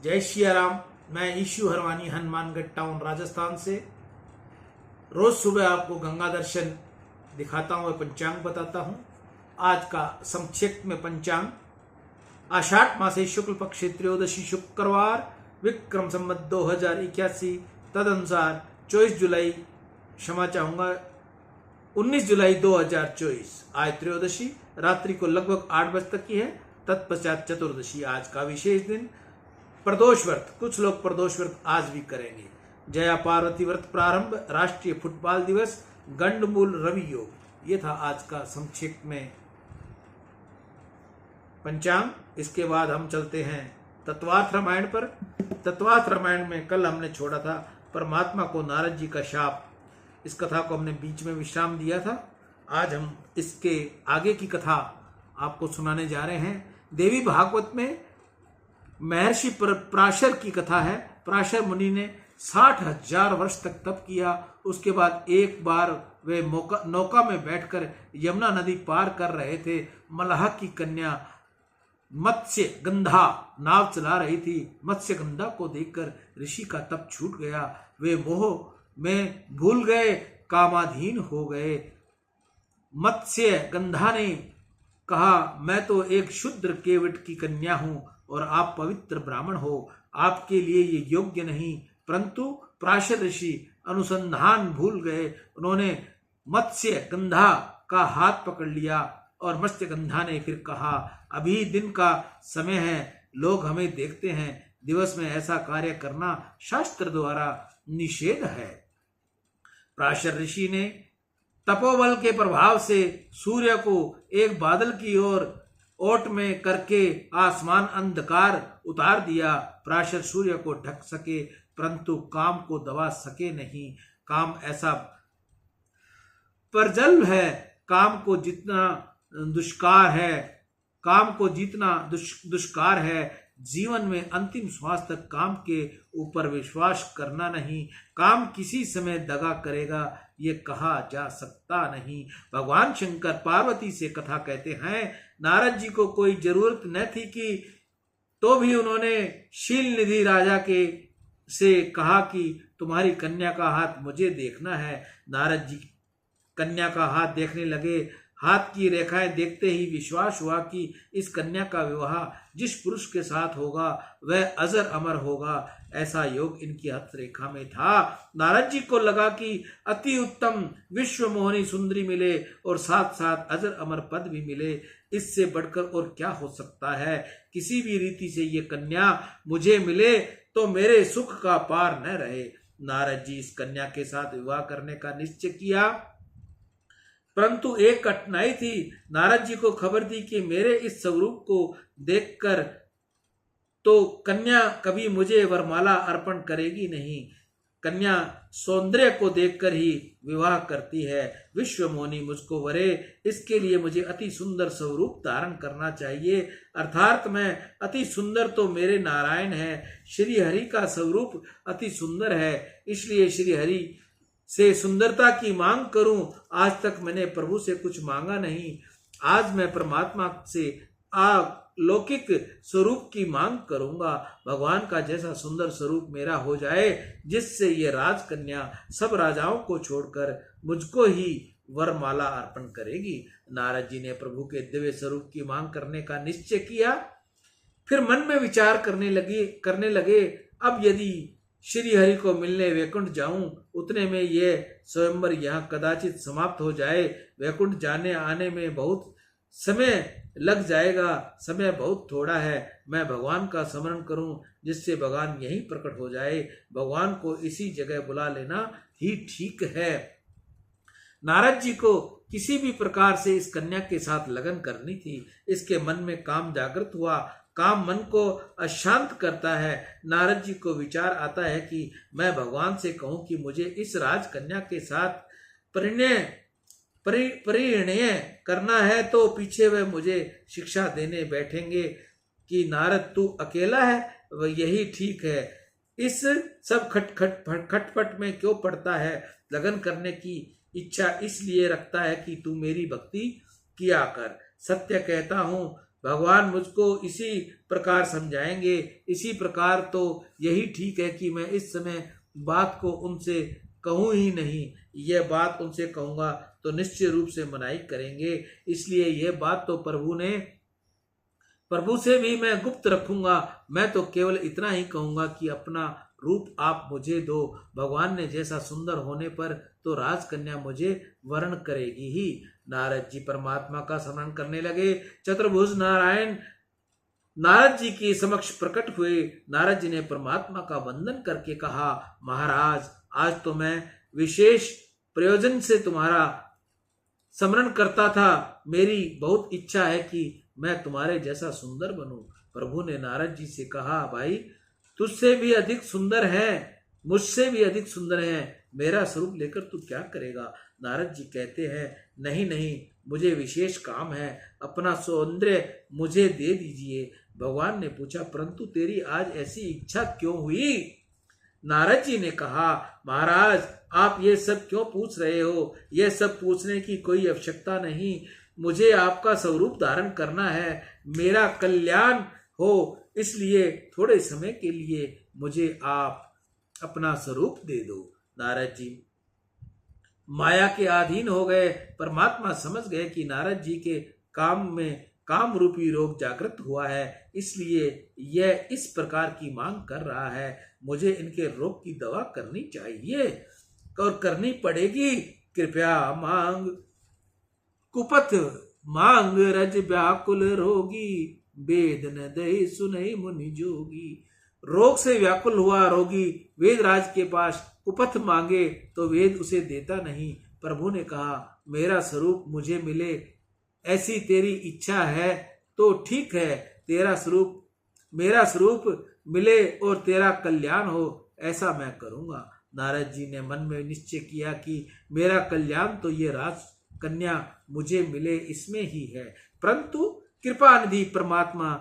जय सिया राम। मैं issue Harwani, Hanumangarh town, Rajasthan से। रोज सुबह आपको गंगा दर्शन दिखाता हूँ और पंचांग बताता हूँ। आज का संक्षिप्त में पंचांग: आषाढ़ मासे शुक्ल पक्ष त्रयोदशी शुक्रवार, विक्रम संवत 2081 तदनुसार 24 जुलाई, क्षमा चाहूंगा 19 जुलाई 2024। आज त्रयोदशी रात्रि को लगभग 8 बजे तक की है, तत्पश्चात चतुर्दशी। आज का विशेष दिन प्रदोष व्रत, कुछ लोग प्रदोष व्रत आज भी करेंगे। जया पार्वती व्रत प्रारंभ, राष्ट्रीय फुटबॉल दिवस, गंडमूल रवि योग। ये था आज का संक्षिप्त में पंचांग। इसके बाद हम चलते हैं तत्वार्थ रामायण पर। तत्वार्थ रामायण में कल हमने छोड़ा था परमात्मा को नारद जी का शाप। इस कथा को हमने बीच में विश्राम दिया था। आज हम इसके आगे की कथा आपको सुनाने जा रहे हैं। देवी भागवत में महर्षि पराशर की कथा है। पराशर मुनि ने 60,000 वर्ष तक तप किया। उसके बाद एक बार वे नौका में बैठकर यमुना नदी पार कर रहे थे। मल्लाह की कन्या मत्स्य गंधा नाव चला रही थी। मत्स्य गंधा को देखकर ऋषि का तप छूट गया। वे मोह में भूल गए, कामाधीन हो गए। मत्स्य गंधा ने कहा, मैं तो एक शूद्र केवट की कन्या हूं और आप पवित्र ब्राह्मण हो, आपके लिए ये योग्य नहीं। परंतु पराशर ऋषि अनुसंधान भूल गए। उन्होंने मत्स्य गंधा का हाथ पकड़ लिया और मत्स्य गंधा ने फिर कहा, अभी दिन का समय है, लोग हमें देखते हैं। दिवस में ऐसा कार्य करना शास्त्र द्वारा निषेध है। पराशर ऋषि ने तपोबल के प्रभाव से सूर्य को एक बादल की ओट में करके आसमान अंधकार उतार दिया। पराशर सूर्य को ढक सके परंतु काम को दबा सके नहीं। काम ऐसा परजल है, काम को जितना दुष्कार है, काम को जीतना दुष्कार है। जीवन में अंतिम श्वास तक काम के ऊपर विश्वास करना नहीं। काम किसी समय दगा करेगा, ये कहा जा सकता नहीं। भगवान शंकर पार्वती से कथा कहते हैं, नारद जी को कोई जरूरत न थी कि तो भी उन्होंने शील निधि राजा के से कहा कि तुम्हारी कन्या का हाथ मुझे देखना है। नारद जी कन्या का हाथ देखने लगे। हाथ की रेखाएं देखते ही विश्वास हुआ कि इस कन्या का विवाह जिस पुरुष के साथ होगा वह अजर अमर होगा। ऐसा योग इनकी हस्त रेखा में था। नारद जी को लगा कि अति उत्तम विश्व मोहनी सुंदरी मिले और साथ साथ अजर अमर पद भी मिले। इससे बढ़कर और क्या हो सकता है। किसी भी रीति से ये कन्या मुझे मिले तो मेरे सुख का पार न रहे। नारद जी इस कन्या के साथ विवाह करने का निश्चय किया, परंतु एक कठिनाई थी। नारद जी को खबर थी कि मेरे इस स्वरूप को देखकर तो कन्या कभी मुझे वरमाला अर्पण करेगी नहीं। कन्या सौंदर्य को देखकर ही विवाह करती है। विश्व मोहनी मुझको वरे, इसके लिए मुझे अति सुंदर स्वरूप धारण करना चाहिए। अर्थात मैं अति सुंदर तो मेरे नारायण है। श्री हरि का स्वरूप अति सुंदर है, इसलिए श्री हरि से सुंदरता की मांग करूं। आज तक मैंने प्रभु से कुछ मांगा नहीं, आज मैं परमात्मा से अलौकिक स्वरूप की मांग करूंगा। भगवान का जैसा सुंदर स्वरूप मेरा हो जाए जिससे ये राजकन्या सब राजाओं को छोड़कर मुझको ही वरमाला अर्पण करेगी। नारद जी ने प्रभु के दिव्य स्वरूप की मांग करने का निश्चय किया। फिर मन में विचार करने लगे, अब यदि श्री हरि को मिलने वैकुंठ जाऊं, उतने में यह स्वयंवर यहाँ कदाचित समाप्त हो जाए। वैकुंठ जाने आने में बहुत समय लग जाएगा, समय बहुत थोड़ा है। मैं भगवान का स्मरण करूं जिससे भगवान यहीं प्रकट हो जाए। भगवान को इसी जगह बुला लेना ही ठीक है। नारद जी को किसी भी प्रकार से इस कन्या के साथ लगन करनी थी। इसके मन में काम जागृत हुआ। काम मन को अशांत करता है। नारद जी को विचार आता है कि मैं भगवान से कहूं कि मुझे इस राजकन्या के साथ परिणय करना है, तो पीछे वह मुझे शिक्षा देने बैठेंगे कि नारद तू अकेला है, वह यही ठीक है। इस सब खटपट में क्यों पड़ता है। लगन करने की इच्छा इसलिए रखता है कि तू मेरी भक्ति किया कर। सत्य कहता हूं, भगवान मुझको इसी प्रकार समझाएंगे। इसी प्रकार तो यही ठीक है कि मैं इस समय बात को उनसे कहूँ ही नहीं। यह बात उनसे कहूँगा तो निश्चय रूप से मनाही करेंगे। इसलिए यह बात तो प्रभु से भी मैं गुप्त रखूंगा। मैं तो केवल इतना ही कहूंगा कि अपना रूप आप मुझे दो। भगवान ने जैसा सुंदर होने पर तो राजकन्या मुझे वर्ण करेगी ही। नारद जी परमात्मा का स्मरण करने लगे। चतुर्भुज नारायण नारद जी के समक्ष प्रकट हुए। नारद जी ने परमात्मा का वंदन करके कहा, महाराज आज तो मैं विशेष प्रयोजन से तुम्हारा स्मरण करता था। मेरी बहुत इच्छा है कि मैं तुम्हारे जैसा सुंदर बनूं। प्रभु ने नारद जी से कहा, भाई तुझसे भी अधिक सुंदर है, मुझसे भी अधिक सुंदर है। मेरा स्वरूप लेकर तू क्या करेगा? नारद जी कहते हैं, नहीं नहीं, मुझे विशेष काम है, अपना सौंदर्य मुझे दे दीजिए। भगवान ने पूछा, परंतु तेरी आज ऐसी इच्छा क्यों हुई? नारद जी ने कहा, महाराज आप ये सब क्यों पूछ रहे हो? यह सब पूछने की कोई आवश्यकता नहीं। मुझे आपका स्वरूप धारण करना है, मेरा कल्याण हो, इसलिए थोड़े समय के लिए मुझे आप अपना स्वरूप दे दो। नारद जी माया के अधीन हो गए। परमात्मा समझ गए कि नारद जी के काम में काम रूपी रोग जागृत हुआ है, इसलिए यह इस प्रकार की मांग कर रहा है। मुझे इनके रोग की दवा करनी चाहिए और करनी पड़ेगी। कृपया मांग कुपथ मांग रज व्याकुल रोगी, वेद न दे सुनई मुनि जोगी। रोग से व्याकुल हुआ रोगी वेदराज के पास कुपथ मांगे तो वेद उसे देता नहीं। प्रभु ने कहा, मेरा स्वरूप मुझे मिले ऐसी तेरी इच्छा है तो ठीक है, मेरा स्वरूप मिले और तेरा कल्याण हो, ऐसा मैं करूंगा। नारद जी ने मन में निश्चय किया कि मेरा कल्याण तो ये राजकन्या मुझे मिले इसमें ही है। परंतु कृपा निधि परमात्मा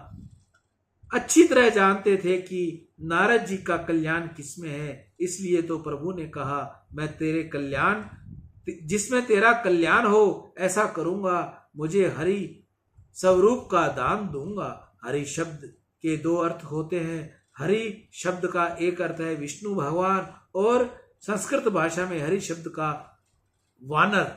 अच्छी तरह जानते थे कि नारद जी का कल्याण किसमें है, इसलिए तो प्रभु ने कहा, मैं तेरे कल्याण जिसमें तेरा कल्याण हो ऐसा करूंगा। मुझे हरि स्वरूप का दान दूंगा। हरि शब्द के दो अर्थ होते हैं। हरि शब्द का एक अर्थ है विष्णु भगवान, और संस्कृत भाषा में हरि शब्द का वानर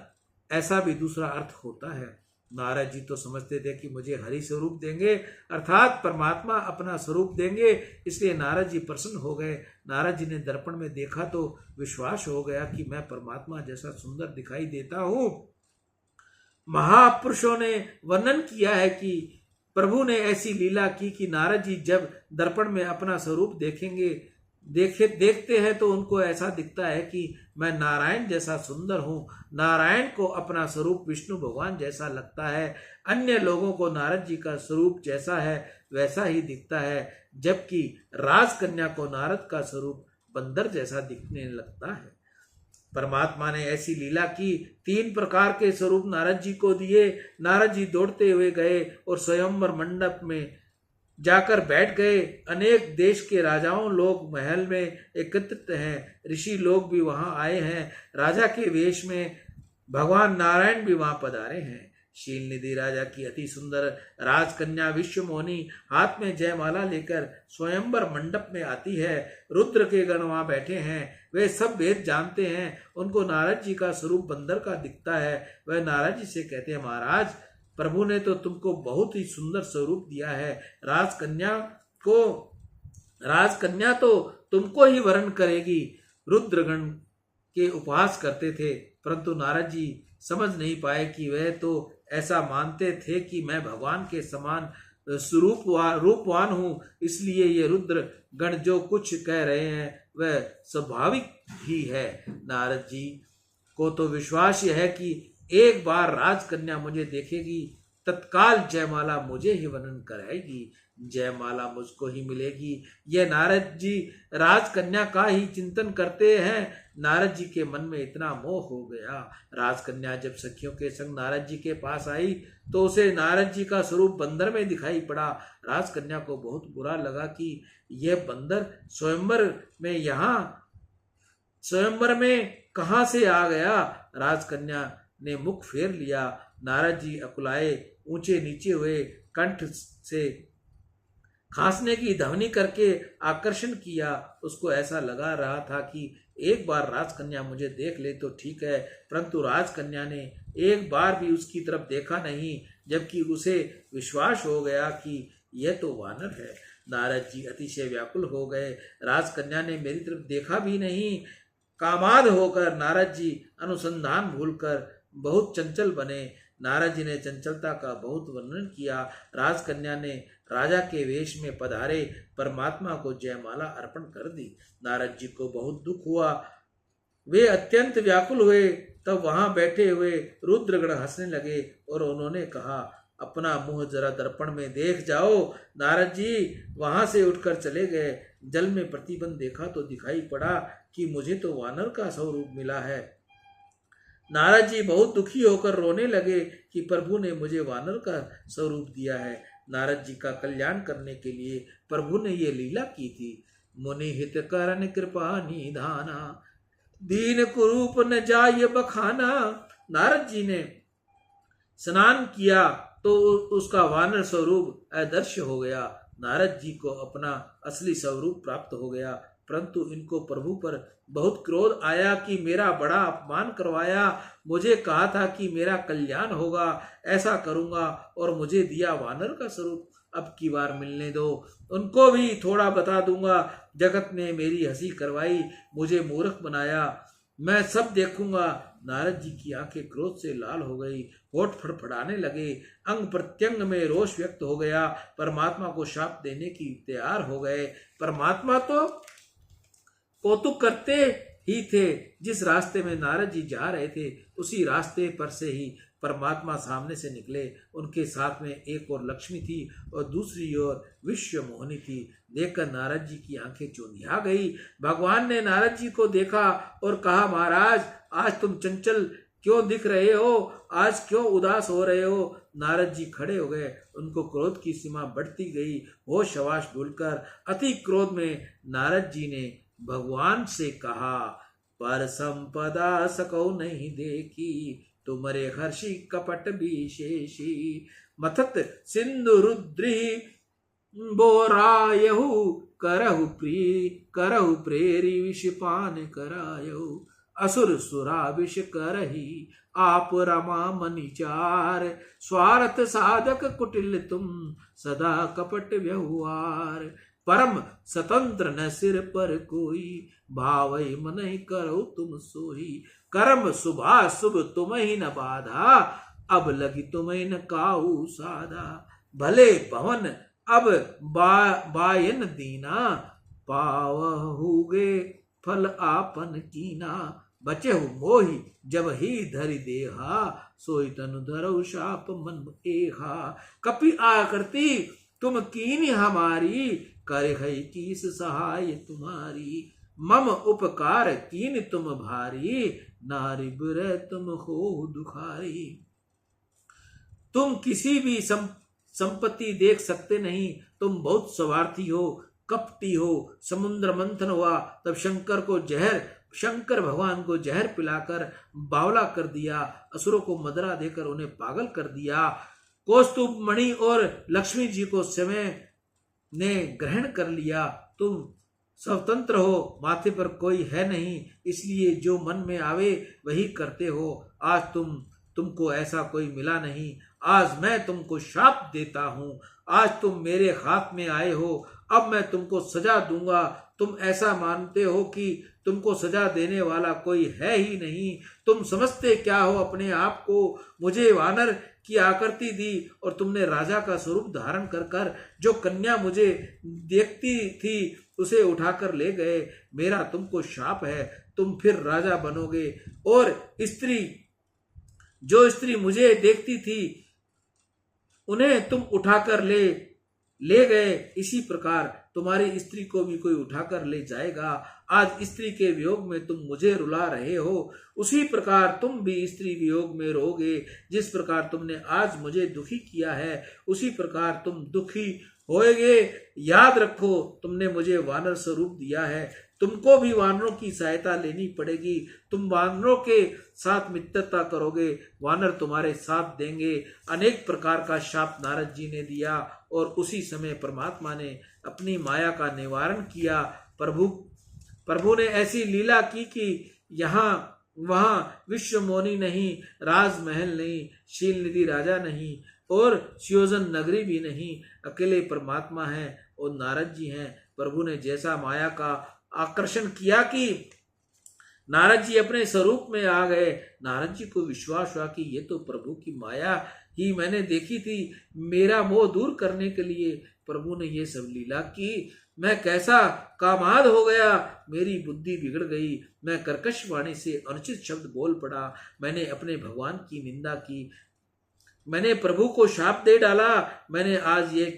ऐसा भी दूसरा अर्थ होता है। नारद जी तो समझते थे कि मुझे हरि स्वरूप देंगे, अर्थात परमात्मा अपना स्वरूप देंगे, इसलिए नारद जी प्रसन्न हो गए। नारद जी ने दर्पण में देखा तो विश्वास हो गया कि मैं परमात्मा जैसा सुंदर दिखाई देता हूं। महापुरुषों ने वर्णन किया है कि प्रभु ने ऐसी लीला की कि नारद जी जब दर्पण में अपना स्वरूप देखते हैं तो उनको ऐसा दिखता है कि मैं नारायण जैसा सुंदर हूँ। नारायण को अपना स्वरूप विष्णु भगवान जैसा लगता है। अन्य लोगों को नारद जी का स्वरूप जैसा है वैसा ही दिखता है, जबकि राजकन्या को नारद का स्वरूप बंदर जैसा दिखने लगता है। परमात्मा ने ऐसी लीला की, 3 प्रकार के स्वरूप नारद जी को दिए। नारद जी दौड़ते हुए गए और स्वयंवर मंडप में जाकर बैठ गए। अनेक देश के राजाओं लोग महल में एकत्रित हैं, ऋषि लोग भी वहां आए हैं, राजा के वेश में भगवान नारायण भी वहां पधारे हैं। शील निधि राजा की अति सुंदर राजकन्या विश्वमोहिनी हाथ में जयमाला लेकर स्वयंवर मंडप में आती है। रुद्र के गण वहां बैठे हैं, वे सब वेद जानते हैं। उनको नारद जी का स्वरूप बंदर का दिखता है। वह नारद जी से कहते हैं, महाराज प्रभु ने तो तुमको बहुत ही सुंदर स्वरूप दिया है। राजकन्या तो तुमको ही वरण करेगी। रुद्रगण के उपहास करते थे, परंतु नारद जी समझ नहीं पाए कि वह तो ऐसा मानते थे कि मैं भगवान के समान रूपवान हूँ, इसलिए ये रुद्र गण जो कुछ कह रहे हैं वह स्वाभाविक ही है। नारद जी को तो विश्वास यह है कि एक बार राजकन्या मुझे देखेगी, तत्काल जयमाला मुझे ही वर्णन कराएगी, जयमाला मुझको ही मिलेगी। यह नारद जी राजकन्या का ही चिंतन करते हैं। नारद जी के मन में इतना मोह हो गया। राजकन्या जब सखियों के संग नारद जी के पास आई तो उसे नारद जी का स्वरूप बंदर में दिखाई पड़ा। राजकन्या को बहुत बुरा लगा कि यह बंदर स्वयंवर में कहां से आ गया। राजकन्या ने मुख फेर लिया। नारद जी अकुलाए ऊंचे नीचे हुए, कंठ से खांसने की ध्वनि करके आकर्षण किया। उसको ऐसा लगा रहा था कि एक बार राजकन्या मुझे देख ले तो ठीक है, परंतु राजकन्या ने एक बार भी उसकी तरफ देखा नहीं, जबकि उसे विश्वास हो गया कि यह तो वानर है। नारद जी अतिशय व्याकुल हो गए। राजकन्या ने मेरी तरफ देखा भी नहीं। कामाद होकर नारद जी अनुसंधान भूलकर बहुत चंचल बने। नारद जी ने चंचलता का बहुत वर्णन किया। राजकन्या ने राजा के वेश में पधारे परमात्मा को जयमाला अर्पण कर दी। नारद जी को बहुत दुख हुआ। वे अत्यंत व्याकुल हुए। तब वहां बैठे हुए रुद्रगण हंसने लगे और उन्होंने कहा, अपना मुंह जरा दर्पण में देख जाओ। नारद जी वहां से उठकर चले गए। जल में प्रतिबिंब देखा तो दिखाई पड़ा कि मुझे तो वानर का स्वरूप मिला है। नारद जी बहुत दुखी होकर रोने लगे कि प्रभु ने मुझे वानर का स्वरूप दिया है। नारद जी का कल्याण करने के लिए प्रभु ने ये लीला की थी। मुनि हित करन कृपा निधाना, दीन कुरूप न जाय बखाना। नारद जी ने स्नान किया तो उसका वानर स्वरूप अदृश्य हो गया। नारद जी को अपना असली स्वरूप प्राप्त हो गया, परंतु इनको प्रभु पर बहुत क्रोध आया कि मेरा बड़ा अपमान करवाया। मुझे कहा था कि मेरा कल्याण होगा, ऐसा करूंगा, और मुझे दिया वानर का स्वरूप। अब की बार मिलने दो, उनको भी थोड़ा बता दूंगा। जगत ने मेरी हंसी करवाई, मुझे मूर्ख बनाया, मैं सब देखूंगा। नारद जी की आंखें क्रोध से लाल हो गई, होठ फड़फड़ाने लगे, अंग प्रत्यंग में रोष व्यक्त हो गया। परमात्मा को शाप देने की तैयार हो गए। परमात्मा तो कौतुक करते ही थे। जिस रास्ते में नारद जी जा रहे थे उसी रास्ते पर से ही परमात्मा सामने से निकले। उनके साथ में एक और लक्ष्मी थी और दूसरी ओर विश्व मोहिनी थी। देखकर नारद जी की आंखें चौंधिया गई। भगवान ने नारद जी को देखा और कहा, महाराज आज तुम चंचल क्यों दिख रहे हो, आज क्यों उदास हो रहे हो। नारद जी खड़े हो गए। उनको क्रोध की सीमा बढ़ती गई। होश हवास भूलकर अति क्रोध में नारद जी ने भगवान से कहा, पर संपदा सको नहीं देखी, तुमरे हर्षि कपट विशेषी। मथत सिंधु रुद्री बोरायहु, करहु प्रेरी विषपान करायहु। असुर सुरा विष करही, आप रमा मनिचार। स्वार्थ साधक कुटिल तुम, सदा कपट व्यवहार। परम स्वतंत्र न सिर पर कोई, भावई मन करो तुम सोई। कर्म शुभाशुभ तुम ही न बाधा, अब लगी तुम्हें न काऊ साधा। भले भवन अब बायन दीना, पावहुगे फल आपन कीना। बचे हो मोहि जब ही धरि देहा, सोई तनु धरौ शाप मन एहा। कपि आकृति तुम कीनी हमारी, करे है कीस सहाय तुम्हारी। मम उपकार कीन तुम भारी, नारी बुरे तुम हो दुखारी। तुम किसी भी संपत्ति देख सकते नहीं, तुम बहुत स्वार्थी हो, कपटी हो। समुद्र मंथन हुआ तब शंकर भगवान को जहर पिलाकर बावला कर दिया। असुरों को मदरा देकर उन्हें पागल कर दिया। कौस्तुभ मणि और लक्ष्मी जी को समय ने ग्रहण कर लिया। तुम स्वतंत्र हो, माथे पर कोई है नहीं, इसलिए जो मन में आवे वही करते हो। आज तुमको ऐसा कोई मिला नहीं। आज मैं तुमको शाप देता हूँ। आज तुम मेरे हाथ में आए हो, अब मैं तुमको सजा दूंगा। तुम ऐसा मानते हो कि तुमको सजा देने वाला कोई है ही नहीं। तुम समझते क्या हो अपने आप को। मुझे वानर की आकृति दी और तुमने राजा का स्वरूप धारण कर कर जो कन्या मुझे देखती थी उसे उठाकर ले गए। मेरा तुमको शाप है, तुम फिर राजा बनोगे। और जो स्त्री मुझे देखती थी उन्हें तुम उठाकर ले गए। इसी प्रकार तुम्हारी स्त्री को भी कोई उठाकर ले जाएगा। आज स्त्री के वियोग में तुम मुझे रुला रहे हो, उसी प्रकार तुम भी स्त्री वियोग में रोगे। जिस प्रकार तुमने आज मुझे दुखी किया है उसी प्रकार तुम दुखी होएगे। याद रखो, तुमने मुझे वानर स्वरूप दिया है, तुमको भी वानरों की सहायता लेनी पड़ेगी। तुम वानरों के साथ मित्रता करोगे, वानर तुम्हारे साथ देंगे। अनेक प्रकार का शाप नारद जी ने दिया और उसी समय परमात्मा ने अपनी माया का निवारण किया। प्रभु ने ऐसी लीला की कि यहाँ वहां विश्व मोनी नहीं, राजमहल नहीं, शील निधि राजा नहीं और सुयोजन नगरी भी नहीं, अकेले परमात्मा हैं और नारद जी हैं। प्रभु ने जैसा माया का आकर्षण किया कि नारद जी अपने स्वरूप में आ गए। नारद जी को विश्वास हुआ कि ये तो प्रभु की माया ही मैंने देखी थी, मेरा मोह दूर करने के लिए प्रभु ने ये सब लीला की। मैं कैसा कामाद हो गया, मेरी बुद्धि बिगड़ गई, मैं कर्कश वाणी से अनुचित शब्द बोल पड़ा, मैंने अपने भगवान की निंदा की, मैंने प्रभु को शाप दे डाला। मैंने आज ये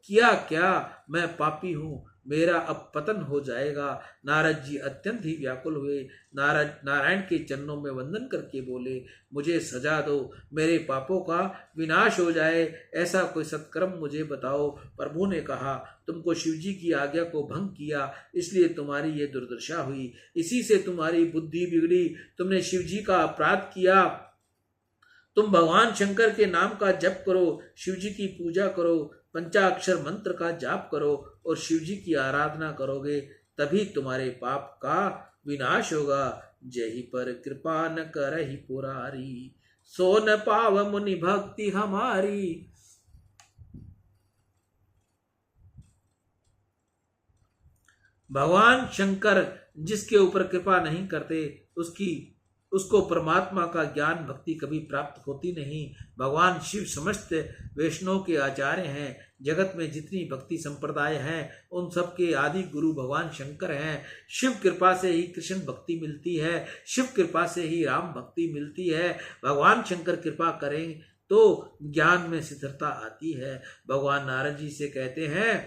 किया क्या? मैं पापी हूँ, मेरा अब पतन हो जाएगा। नारद जी अत्यंत ही व्याकुल हुए। नारायण के चरणों में वंदन करके बोले, मुझे सजा दो, मेरे पापों का विनाश हो जाए, ऐसा कोई सत्कर्म मुझे बताओ। प्रभु ने कहा, तुमको शिवजी की आज्ञा को भंग किया, इसलिए तुम्हारी ये दुर्दशा हुई, इसी से तुम्हारी बुद्धि बिगड़ी, तुमने शिवजी का अपराध किया। तुम भगवान शंकर के नाम का जप करो, शिवजी की पूजा करो, पंचाक्षर मंत्र का जाप करो और शिवजी की आराधना करोगे, तभी तुम्हारे पाप का विनाश होगा। जही पर कृपा न करहि पुरारी, सो न पाव मुनि भक्ति हमारी। भगवान शंकर जिसके ऊपर कृपा नहीं करते उसको परमात्मा का ज्ञान भक्ति कभी प्राप्त होती नहीं। भगवान शिव समस्त वैष्णव के आचार्य हैं। जगत में जितनी भक्ति संप्रदाय हैं उन सब के आदि गुरु भगवान शंकर हैं। शिव कृपा से ही कृष्ण भक्ति मिलती है, शिव कृपा से ही राम भक्ति मिलती है। भगवान शंकर कृपा करें तो ज्ञान में स्थिरता आती है। भगवान नारद जी से कहते हैं,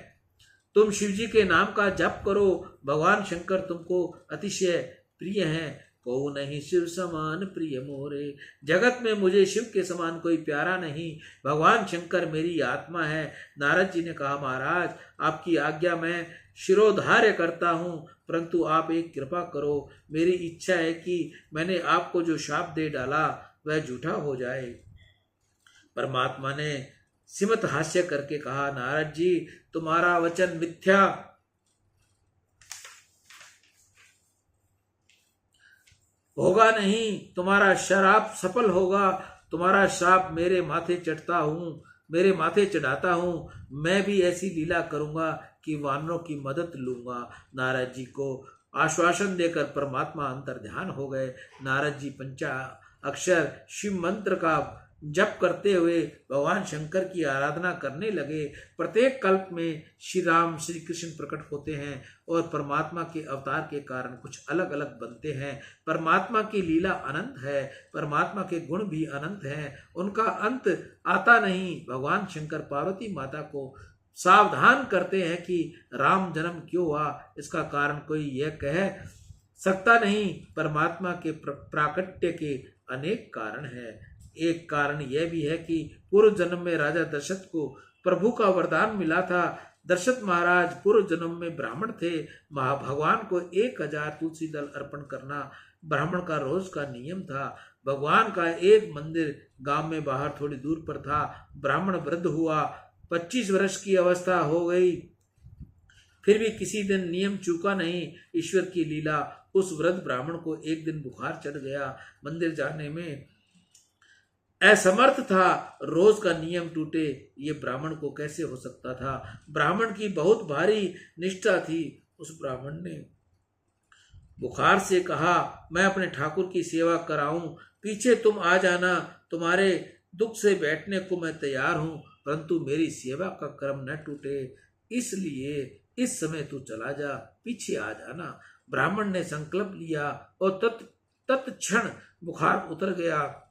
तुम शिव जी के नाम का जप करो, भगवान शंकर तुमको अतिशय प्रिय हैं। को नहीं शिव समान प्रिय मोरे, जगत में मुझे शिव के समान कोई प्यारा नहीं, भगवान शंकर मेरी आत्मा है। नारद जी ने कहा, महाराज आपकी आज्ञा मैं शिरोधार्य करता हूँ, परंतु आप एक कृपा करो, मेरी इच्छा है कि मैंने आपको जो शाप दे डाला वह झूठा हो जाए। परमात्मा ने सिमत हास्य करके कहा, नारद जी तुम्हारा वचन मिथ्या होगा नहीं, तुम्हारा श्राप सफल होगा। तुम्हारा श्राप मेरे माथे चढ़ाता हूँ। मैं भी ऐसी लीला करूंगा कि वानरों की मदद लूंगा। नारद जी को आश्वासन देकर परमात्मा अंतर ध्यान हो गए। नारद जी पंचा अक्षर शिव मंत्र का जप करते हुए भगवान शंकर की आराधना करने लगे। प्रत्येक कल्प में श्री राम श्री कृष्ण प्रकट होते हैं और परमात्मा के अवतार के कारण कुछ अलग अलग बनते हैं। परमात्मा की लीला अनंत है, परमात्मा के गुण भी अनंत हैं, उनका अंत आता नहीं। भगवान शंकर पार्वती माता को सावधान करते हैं कि राम जन्म क्यों हुआ, इसका कारण कोई यह कह सकता नहीं। परमात्मा के प्राकट्य के अनेक कारण हैं। एक कारण यह भी है कि पूर्व जन्म में राजा दशरथ को प्रभु का वरदान मिला था। दशरथ महाराज पूर्व जन्म में ब्राह्मण थे। भगवान को 1000 तुलसी दल अर्पण करना ब्राह्मण का रोज का नियम था। भगवान का एक मंदिर गांव में बाहर थोड़ी दूर पर था। ब्राह्मण वृद्ध हुआ, 25 वर्ष की अवस्था हो गई, फिर भी किसी दिन नियम चूका नहीं। ईश्वर की लीला, उस वृद्ध ब्राह्मण को एक दिन बुखार चढ़ गया, मंदिर जाने में असमर्थ था। रोज का नियम टूटे, ये ब्राह्मण को कैसे हो सकता था? ब्राह्मण की बहुत भारी निष्ठा थी। उस ब्राह्मण ने बुखार से कहा, मैं अपने ठाकुर की सेवा कराऊं, पीछे तुम आ जाना, तुम्हारे दुख से बैठने को मैं तैयार हूं, परंतु मेरी सेवा का क्रम न टूटे, इसलिए इस समय तू चला जा, पीछे आ जाना। ब्राह्मण ने संकल्प लिया और तत्क्षण बुखार उतर गया।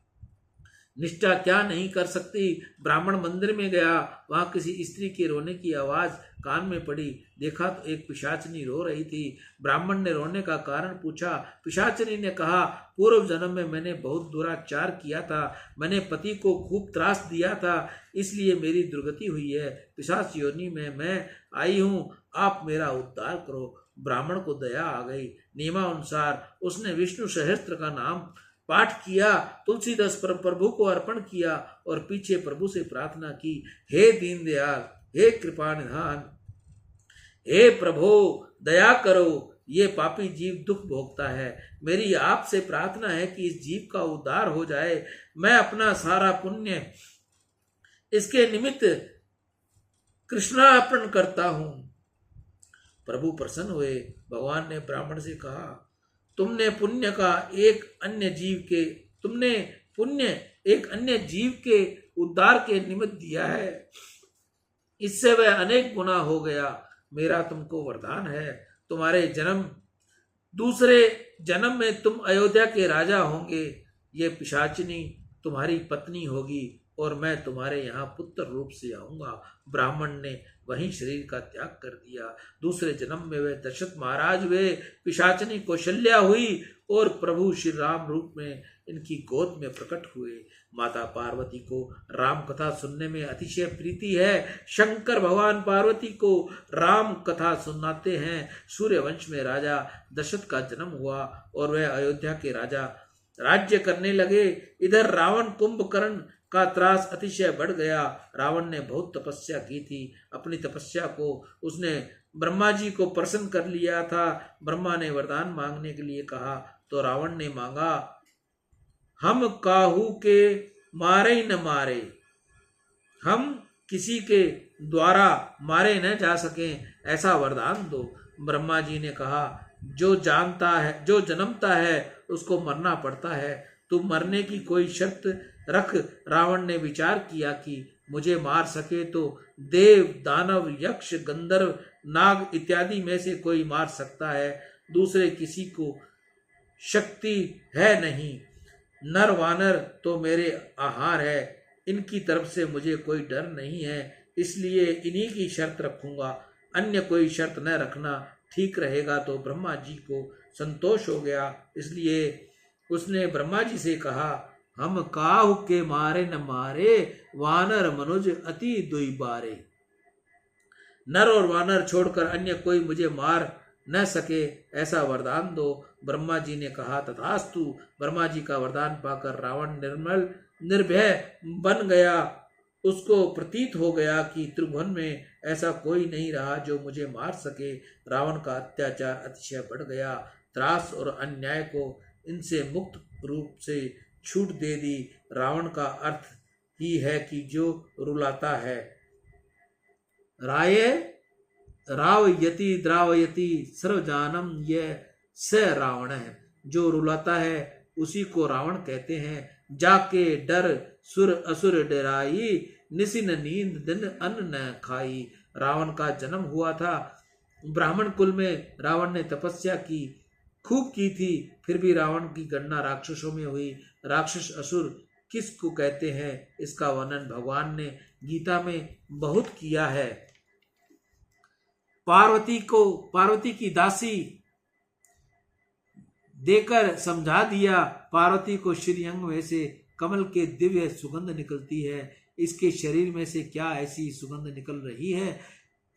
निष्ठा क्या नहीं कर सकती। ब्राह्मण मंदिर में गया, वहां किसी स्त्री के रोने की आवाज कान में पड़ी। देखा तो एक पिशाचनी रो रही थी। ब्राह्मण ने रोने का कारण पूछा। पिशाचनी ने कहा, पूर्व जन्म में मैंने बहुत दुराचार किया था, मैंने पति को खूब त्रास दिया था, इसलिए मेरी दुर्गति हुई है। पिशाच योनि में मैं आई हूँ, आप मेरा उद्धार करो। ब्राह्मण को दया आ गई। नियमानुसार उसने विष्णु सहस्त्र का नाम पाठ किया, तुलसीदास प्रभु को अर्पण किया और पीछे प्रभु से प्रार्थना की, हे दीनदयाल, हे कृपा निधान, हे प्रभु दया करो, ये पापी जीव दुख भोगता है। मेरी आपसे प्रार्थना है कि इस जीव का उद्धार हो जाए। मैं अपना सारा पुण्य इसके निमित्त कृष्णार्पण करता हूं। प्रभु प्रसन्न हुए। भगवान ने ब्राह्मण से कहा, तुमने पुण्य एक अन्य जीव के उद्धार के निमित्त दिया है, इससे वह अनेक गुना हो गया। मेरा तुमको वरदान है, तुम्हारे दूसरे जन्म में तुम अयोध्या के राजा होंगे। ये पिशाचिनी तुम्हारी पत्नी होगी और मैं तुम्हारे यहाँ पुत्र रूप से आऊंगा। ब्राह्मण ने वहीं शरीर का त्याग कर दिया। दूसरे जन्म में वे दशरथ महाराज हुए। पिशाचिनी कौशल्या हुई और प्रभु श्री राम रूप में इनकी गोद में प्रकट हुए। माता पार्वती को राम कथा सुनने में अतिशय प्रीति है। शंकर भगवान पार्वती को राम कथा सुनाते हैं। सूर्य वंश में राजा दशरथ का जन्म हुआ और वह अयोध्या के राजा राज्य करने लगे। इधर रावण कुंभकर्ण का त्रास अतिशय बढ़ गया। रावण ने बहुत तपस्या की थी। अपनी तपस्या को उसने ब्रह्मा जी को प्रसन्न कर लिया था। ब्रह्मा ने वरदान मांगने के लिए कहा तो रावण ने मांगा, हम काहू के मारे न मारे, हम किसी के द्वारा मारे न जा सकें, ऐसा वरदान दो। ब्रह्मा जी ने कहा, जो जन्मता है उसको मरना पड़ता है, तू मरने की कोई शर्त रख। रावण ने विचार किया कि मुझे मार सके तो देव, दानव, यक्ष, गंधर्व, नाग इत्यादि में से कोई मार सकता है, दूसरे किसी को शक्ति है नहीं। नर वानर तो मेरे आहार है, इनकी तरफ से मुझे कोई डर नहीं है, इसलिए इन्हीं की शर्त रखूंगा, अन्य कोई शर्त न रखना ठीक रहेगा। तो ब्रह्मा जी को संतोष हो गया, इसलिए उसने ब्रह्मा जी से कहा, हम काहू के मारे न मारे, वानर मनुज अति दुई बारे। नर और वानर छोड़कर अन्य कोई मुझे मार न सके, ऐसा वरदान दो। ब्रह्मा जी ने कहा, तथास्तु। ब्रह्मा जी का वरदान पाकर रावण निर्भय बन गया। उसको प्रतीत हो गया कि त्रिभुवन में ऐसा कोई नहीं रहा जो मुझे मार सके। रावण का अत्याचार अतिशय बढ़ गया। त्रास और अन्याय को इनसे मुक्त रूप से छूट दे दी। रावण का अर्थ ही है कि जो रुलाता है। रावयति द्रावयति सर्वजानम, यह स रावण है। जो रुलाता है उसी को रावण कहते हैं। जाके डर सुर असुर डराई, निसिन नींद दिन अन्न न खाई। रावण का जन्म हुआ था ब्राह्मण कुल में। रावण ने तपस्या खूब की थी, फिर भी रावण की गणना राक्षसों में हुई। राक्षस असुर किसको कहते हैं, इसका वर्णन भगवान ने गीता में बहुत किया है। पार्वती की दासी देकर समझा दिया। पार्वती को श्रीअंग में से कमल के दिव्य सुगंध निकलती है। इसके शरीर में से क्या ऐसी सुगंध निकल रही है?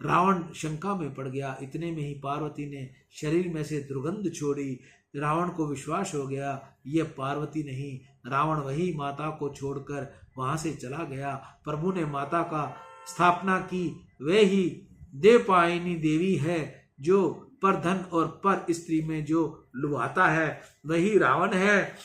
रावण शंका में पड़ गया। इतने में ही पार्वती ने शरीर में से दुर्गंध छोड़ी। रावण को विश्वास हो गया, ये पार्वती नहीं, रावण वही माता को छोड़कर वहां से चला गया। प्रभु ने माता का स्थापना की। वे ही देवपायनी देवी है, जो पर धन और पर स्त्री में जो लुभाता है वही रावण है।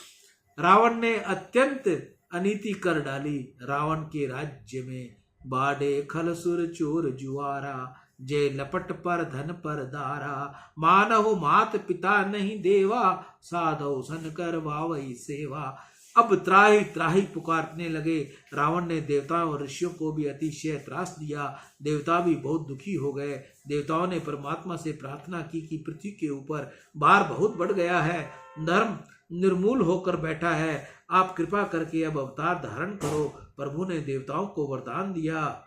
रावण ने अत्यंत अनीति कर डाली। रावण के राज्य में बाडे खलसुर चोर जुआरा, जे लपट पर धन पर दारा। मानव मात पिता नहीं देवा, साधव सन कर वावई सेवा। अब त्राही त्राही पुकारने लगे। रावण ने देवताओं और ऋषियों को भी अतिशय त्रास दिया। देवता भी बहुत दुखी हो गए। देवताओं ने परमात्मा से प्रार्थना की कि पृथ्वी के ऊपर भार बहुत बढ़ गया है, धर्म निर्मूल होकर बैठा है, आप कृपा करके अब अवतार धारण करो। प्रभु ने देवताओं को वरदान दिया,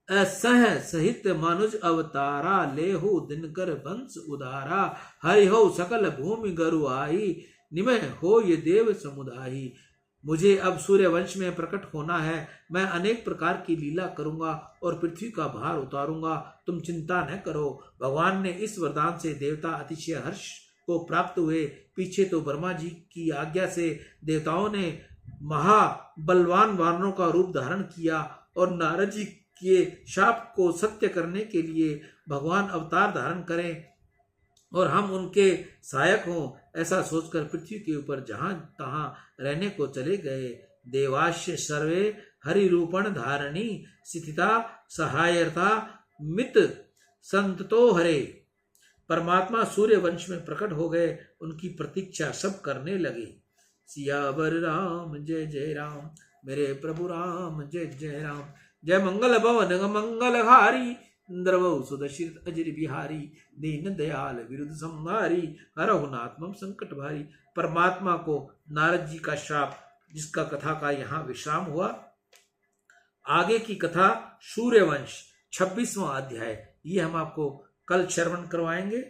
असह सहित मनुज अवतारा, लेहु दिनकर वंश उदारा। हरि हो सकल भूमि गरु आई, निमय हो ये देव समुदायी। मुझे अब सूर्य वंश में प्रकट होना है। मैं अनेक प्रकार की लीला करूंगा और पृथ्वी का भार उतारूंगा, तुम चिंता न करो। भगवान ने इस वरदान से देवता अतिशय हर्ष को प्राप्त हुए। पीछे तो ब्रह्मा जी की आज्ञा से देवताओं ने महाबलवान वानरों का रूप धारण किया और नारद जी के शाप को सत्य करने के लिए भगवान अवतार धारण करें और हम उनके सहायक हों, ऐसा सोचकर पृथ्वी के ऊपर जहां तहां रहने को चले गए। देवाश्य सर्वे हरि रूपण धारणी स्थिता सहायता मित संतो हरे। परमात्मा सूर्य वंश में प्रकट हो गए, उनकी प्रतीक्षा सब करने लगे। सियावर राम जय जय राम, मेरे प्रभु राम जय जय राम। जय मंगल भवन मंगलहारी, इंद्रवहु सुदर्शित अजर बिहारी। दीन दयाल विरुद्ध संहारी, हरहु नाथ मम संकट भारी। परमात्मा को नारद जी का शाप, जिसका कथा का यहाँ विश्राम हुआ। आगे की कथा सूर्यवंश 26वां अध्याय, ये हम आपको कल श्रवण करवाएंगे।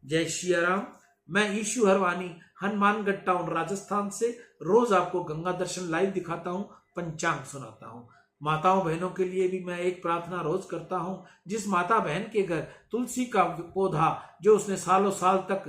जय श्री राम। मैं ईशु हरवानी हनुमानगढ़ टाउन राजस्थान से रोज आपको गंगा दर्शन लाइव दिखाता हूँ, पंचांग सुनाता हूँ। माताओं बहनों के लिए भी मैं एक प्रार्थना रोज करता हूँ। जिस माता बहन के घर तुलसी का पौधा जो उसने सालों साल तक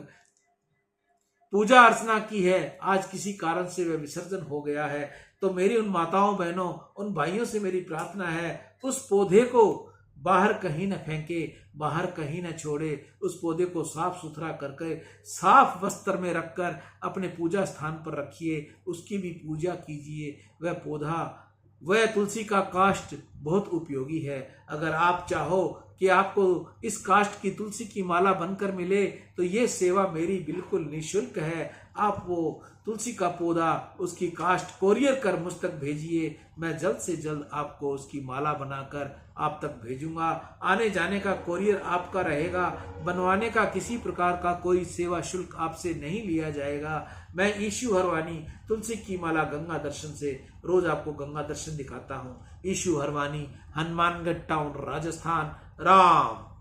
पूजा अर्चना की है, आज किसी कारण से वह विसर्जन हो गया है, तो मेरी उन माताओं बहनों उन भाइयों से मेरी प्रार्थना है, उस पौधे को बाहर कहीं न फेंके, बाहर कहीं न छोड़े। उस पौधे को साफ सुथरा करके साफ वस्त्र में रखकर अपने पूजा स्थान पर रखिए, उसकी भी पूजा कीजिए। वह पौधा, वह तुलसी का काष्ठ बहुत उपयोगी है। अगर आप चाहो कि आपको इस काष्ठ की तुलसी की माला बनकर मिले, तो ये सेवा मेरी बिल्कुल निःशुल्क है। आप वो तुलसी का पौधा, उसकी काष्ठ कोरियर कर मुझ तक भेजिए, मैं जल्द से जल्द आपको उसकी माला बनाकर आप तक भेजूंगा। आने जाने का कोरियर आपका रहेगा, बनवाने का किसी प्रकार का कोई सेवा शुल्क आपसे नहीं लिया जाएगा। मैं ईशु हरवानी तुलसी की माला गंगा दर्शन से रोज आपको गंगा दर्शन दिखाता हूँ। ईशु हरवानी, हनुमानगढ़ टाउन, राजस्थान। राम।